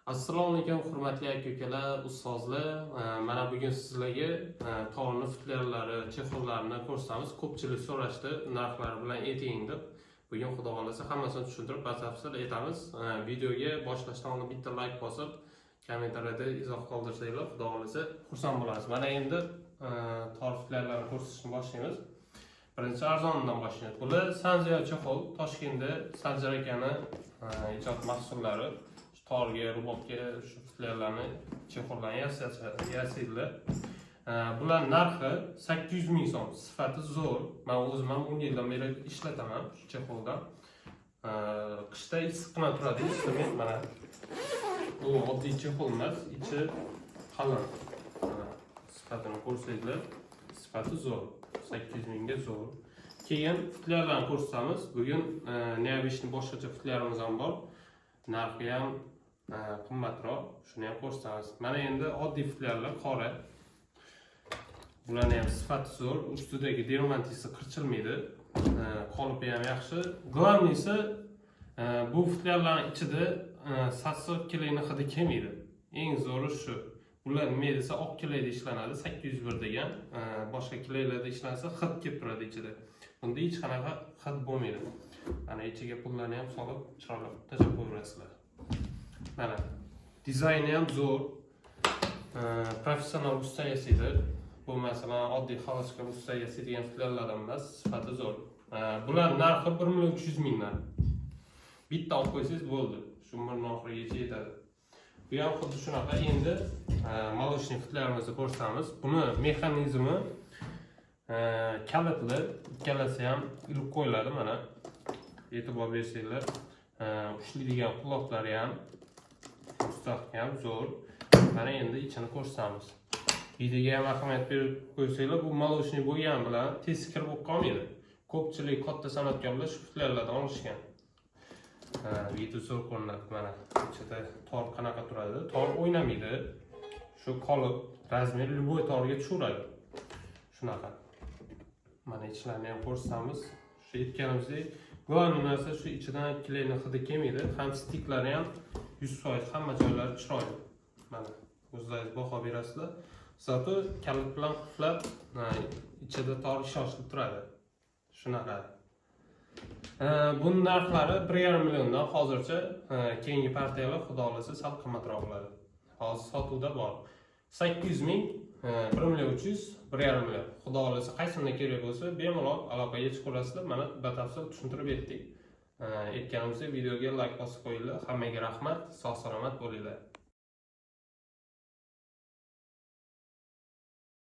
Assalomu alaykum hurmatli aka-ukalar, ustozlar. Mana bugun sizlarga torni futlerlari, chexollarini ko'rsatamiz. Ko'pchilik so'rashdi, narxlari bilan ayting deb. Bugun xudo xolasa hammasini tushuntirib, batafsil aytamiz. Videoga boshlashdan oldin bitta like bosib, kommentariyada izoh qoldirsanglar, xudo xolasa xursand bo'lasiz. Mana endi tor futlerlarni ko'rsatishni boshlaymiz. Birinchi arzonidan boshlaymiz. Bular Sanjay chexol, Toshkentda Sanjar akani ijod mahsullari. Torga, rubobga shu futlerlarni chexollarni yasaydilar. Bular narxi 800 ming so'm, sifati zo'r. Men o'zim ham 10 yildan beri ishlataman shu chexoldan. Qishda issiqqina turadi, isitmaydi. Mana bu oddiy chexol emas, ichi qalin. Sifatini ko'rsanglar, sifati zo'r. 800 mingga zo'r. Keyin futlerlarni ko'rsatamiz. Bugun Neabishni boshqacha futlerimiz ham bor. Narxi ham qimmatroq, shuni ham ko'rsatamiz. Mana endi oddiy futlerlar qora. Bularning ham sifati zo'r, ustidagi dermantisi qirchilmaydi. Qolipi ham yaxshi. Glavniysi bu futlerlarning ichida sassiq kelayni hidi kelmaydi. Eng zo'ri shu. Bular nima desa oq kelayda ishlanadi, 801 degan. Boshqa kelaylarda ishlansa hid kelib turadi ichida. Bunda hech qanaqa hid bo'lmaydi. Ana ichiga pullarni ham solib, chiroyli tashlab qo'yasizlar. Mana dizayni ham zo'r. Professional usta yasaydi. Bu masalan oddiy xaloskor usta yasaydigan futlerlardan emas, sifati zo'r. Bular narxi 1,3 mingdan. Bitta olib qo'ysangiz bo'ldi. Shu umrning oxirigacha yetadi. Bu ham xuddi shunaqa. Endi malochniy futlerimizni ko'rsatamiz. Buni mexanizmi kalitli, ikkalasi ham ilib qo'yiladi mana. E'tibor bersanglar, ushlaydigan quloqlari ham mustahkam, zo'r. Mana endi ichini ko'rsatamiz. Videoga ham ahamiyat berib qo'ysanglar, bu malochniy bo'lgan bilan tez kirib bo'lib qolmaydi. Ko'pchilik katta san'atkorlar shu futlerlardan olishgan. Video zo'r ko'rinadi. Mana ichida tor qanaqa turadi? Tor o'ynamaydi. Shu qolib, razmer любой torga tushiradi. Shunaqa. Mana ichlarini ham ko'rsatamiz. Shu aytganimizdek, glavniy narsa shu ichidan kelayni hidi kelmaydi. Ham stiklari ham 100% hamma joylari chiroyli. Mana o'zlaringiz baho berasizlar. Zato kalit bilan qulflab, ichida tor ishonchli turadi. Shunaqa. Buning narxlari 1,5 milliondan hozircha, keyingi partiyalar xudo xolasa sal qimmatroq bo'ladi. Hozir sotuvda bor. 800 ming, 1,300,000, 1,5 million. Xudo xolasa qaysidan kerak bo'lsa, bemalol aloqaga chiqaverasizlar. Mana batafsil tushuntirib etdik. Aytganimizdek videoga like bosib qo'yinglar. Hammaga rahmat, sog' salomat bo'linglar.